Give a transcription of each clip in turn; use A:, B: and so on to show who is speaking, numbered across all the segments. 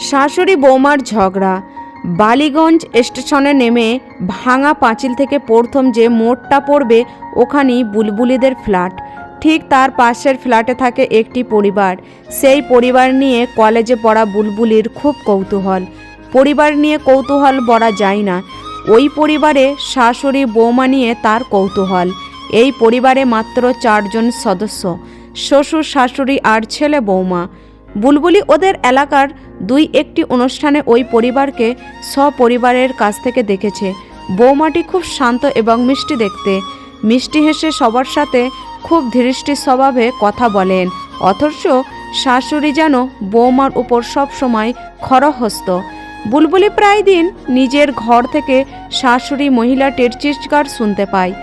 A: শাশুড়ি বৌমার ঝগড়া। বালিগঞ্জ স্টেশনে নেমে ভাঙা পাঁচিল থেকে প্রথম যে মোড়টা পড়বে ওখানেই বুলবুলিদের ফ্ল্যাট। ঠিক তার পাশের ফ্ল্যাটে থাকে একটি পরিবার। সেই পরিবার নিয়ে কলেজে পড়া বুলবুলির খুব কৌতূহল। পরিবার নিয়ে কৌতূহল বলা যায় না, ওই পরিবারে শাশুড়ি বৌমা নিয়ে তার কৌতূহল। এই পরিবারে মাত্র 4 জন সদস্য, শ্বশুর শাশুড়ি আর ছেলে বৌমা। বুলবুলি ওদের এলাকার 2-1টি অনুষ্ঠানে ওই পরিবারকে সপরিবারের কাছ থেকে দেখেছে। বৌমাটি খুব শান্ত এবং মিষ্টি দেখতে, মিষ্টি হেসে সবার সাথে খুব ধীরস্থ স্বভাবে কথা বলেন। অথচ শাশুড়ি যেন বৌমার উপর সব সময় খরহস্ত। বুলবুলি প্রায় দিন নিজের ঘর থেকে শাশুড়ি মহিলাটির চিৎকার শুনতে পায়।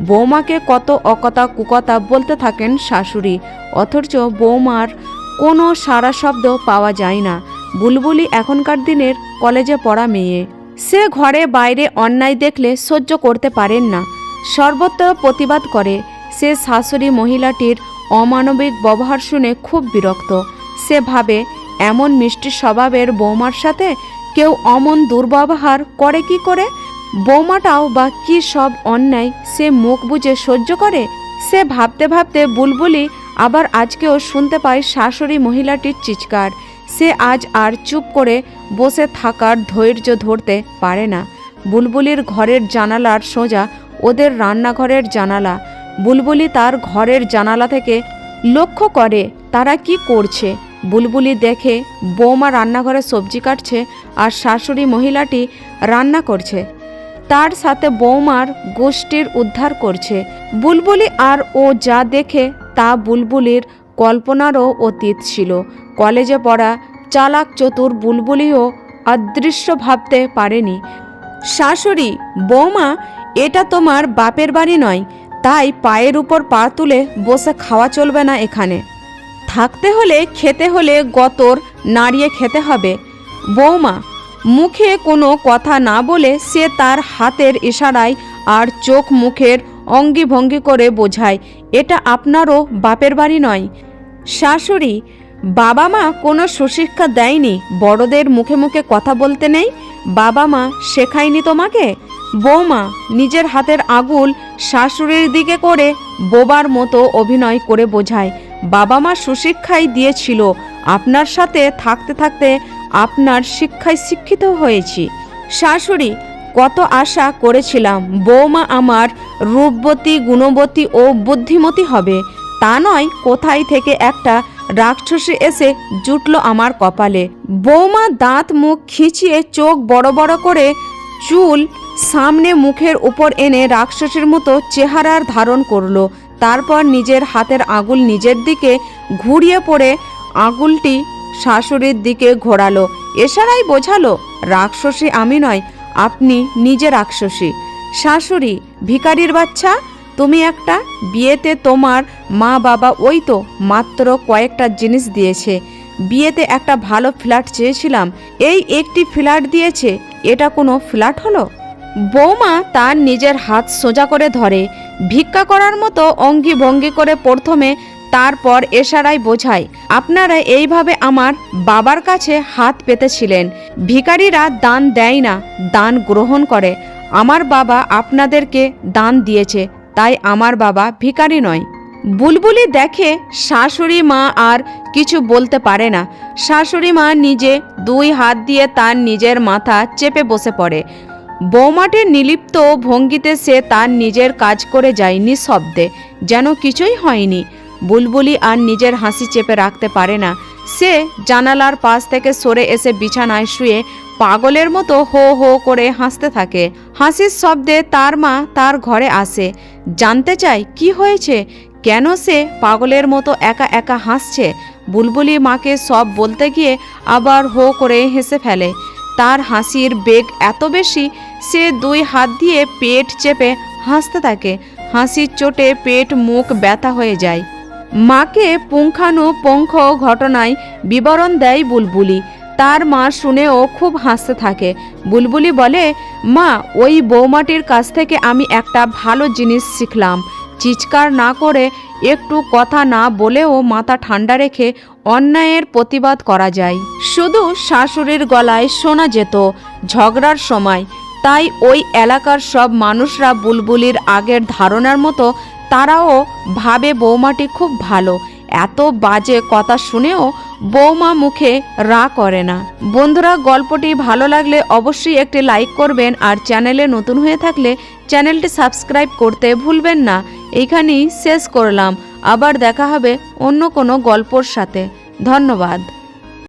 A: বৌমাকে কত অকথা কুকথা বলতে থাকেন শাশুড়ি, অথচ বৌমার কোনো সারা শব্দ পাওয়া যায় না। বুলবুলি এখনকার দিনের কলেজে পড়া মেয়ে। সে ঘরে বাইরে অন্যায় দেখলে সহ্য করতে পারেন না, সর্বত্র প্রতিবাদ করে। সে শাশুড়ি মহিলাটির অমানবিক ব্যবহার শুনে খুব বিরক্ত। সে ভাবে এমন মিষ্টি স্বভাবের বৌমার সাথে কেউ অমন দুর্ব্যবহার করে কি করে? বৌমাটাও বা কি সব অন্যায় সে মুখ বুজে সহ্য করে? সে ভাবতে ভাবতে বুলবুলি আবার আজকেও শুনতে পায় শাশুড়ি মহিলাটির চিৎকার। সে আজ আর চুপ করে বসে থাকার ধৈর্য ধরতে পারে না। বুলবুলির ঘরের জানালার সোজা ওদের রান্নাঘরের জানালা। বুলবুলি তার ঘরের জানালা থেকে লক্ষ্য করে তারা কি করছে। বুলবুলি দেখে বৌমা রান্নাঘরে সবজি কাটছে আর শাশুড়ি মহিলাটি রান্না করছে, তার সাথে বৌমার গোষ্ঠীর উদ্ধার করছে। বুলবুলি আর ও যা দেখে তা বুলবুলির কল্পনারও অতীত ছিল। কলেজে পড়া চালাক চতুর বুলবুলিও অদৃশ্য ভাবতে পারেনি। শাশুড়ি, বৌমা, এটা তোমার বাপের বাড়ি নয়, তাই পায়ের উপর পা তুলে বসে খাওয়া চলবে না। এখানে থাকতে হলে খেতে হলে গতর নাড়িয়ে খেতে হবে। বৌমা মুখে কোনো কথা না বলে সে তার হাতের ইশারায় আর চোখ মুখের অঙ্গি ভঙ্গি করে বোঝায় এটা আপনারও বাপের বাড়ি নয়। শাশুড়ি, বাবা মা কোনো সুশিক্ষা দেয়নি, বড়দের মুখে মুখে কথা বলতে নেই? বাবা মা শেখায়নি তোমাকে? বৌমা নিজের হাতের আঙুল শাশুড়ির দিকে করে বোবার মতো অভিনয় করে বোঝায় বাবা মা সুশিক্ষাই দিয়েছিল, আপনার সাথে থাকতে থাকতে আপনার শিক্ষায় শিক্ষিত হয়েছি। শাশুড়ি, কত আশা করেছিলাম বৌমা আমার রূপবতী, গুণবতী ও বুদ্ধিমতী হবে, তা নয় কোথায় থেকে একটা রাক্ষসী এসে জুটল আমার কপালে। বৌমা দাঁত মুখ খিচিয়ে চোখ বড় বড় করে চুল সামনে মুখের উপর এনে রাক্ষসীর মতো চেহারার ধারণ করলো। তারপর নিজের হাতের আঙুল নিজের দিকে ঘুরিয়ে পড়ে আঙুলটি শাশুড়ির দিকে ঘোরালো, এশারাই বোঝালো রাক্ষসী আমি নয়, আপনি নিজে রাক্ষসী। শাশুড়ি, ভিখারির বাচ্চা তুমি একটা, বিয়েতে তোমার মা বাবা ওই তো মাত্র কয়েকটা জিনিস দিয়েছে, বিয়েতে একটা ভালো ফ্ল্যাট চেয়েছিলাম, এই একটি ফ্ল্যাট দিয়েছে, এটা কোনো ফ্ল্যাট হলো? বৌমা তার নিজের হাত সোজা করে ধরে, ভিক্ষা করার মতো অঙ্গি ভঙ্গি করে প্রথমে, তারপর এশারায় বোঝায় আপনারা এইভাবে আমার বাবার কাছে হাত পেতেছিলেন। ভিখারিরা দান দেয় না, দান গ্রহণ করে। আমার বাবা আপনাদেরকে দান দিয়েছে, তাই আমার বাবা ভিখারি নয়। বুলবুলি দেখে শাশুড়ি মা আর কিছু বলতে পারে না। শাশুড়ি মা নিজে 2 হাত দিয়ে তার নিজের মাথা চেপে বসে পড়ে। বৌমাটির নিলিপ্ত ভঙ্গিতে সে তার নিজের কাজ করে যায় নিঃশব্দে, যেন কিছুই হয়নি। বুলবুলি আর নিজের হাসি চেপে রাখতে পারে না। সে জানালার পাশ থেকে সরে এসে বিছানায় শুয়ে পাগলের মতো হো হো করে হাসতে থাকে। হাসির শব্দে তার মা তার ঘরে আসে, জানতে চায় কি হয়েছে, কেন সে পাগলের মতো একা একা হাসছে। বুলবুলি মাকে সব বলতে গিয়ে আবার হো করে হেসে ফেলে। তার হাসির বেগ এত বেশি, সে 2 হাত দিয়ে পেট চেপে হাসতে থাকে। হাসির চোটে পেট মুখ ব্যথা হয়ে যায়। মাকে পুঙ্খানুপুঙ্খ ঘটনায় বিবরণ দেয় বুলবুলি। তার মা শুনেও খুব হাসতে থাকে। বুলবুলি বলে, মা ওই বৌমাটির কাছ থেকে আমি একটা ভালো জিনিস শিখলাম, চিৎকার না করে একটু কথা না বলেও মাথা ঠান্ডা রেখে অন্যায়ের প্রতিবাদ করা যায়। শুধু শাশুড়ির গলায় শোনা যেত ঝগড়ার সময়। তাই ওই এলাকার সব মানুষরা বুলবুলির আগের ধারণার মতো তারাও ভাবে বৌমাটি খুব ভালো। এত বাজে কথা শুনেও বৌমা মুখে রা করে না। বন্ধুরা, গল্পটি ভালো লাগলে অবশ্যই একটি লাইক করবেন, আর চ্যানেলে নতুন হয়ে থাকলে চ্যানেলটি সাবস্ক্রাইব করতে ভুলবেন না। এইখানেই শেষ করলাম, আবার দেখা হবে অন্য কোনো গল্পর সাথে। ধন্যবাদ।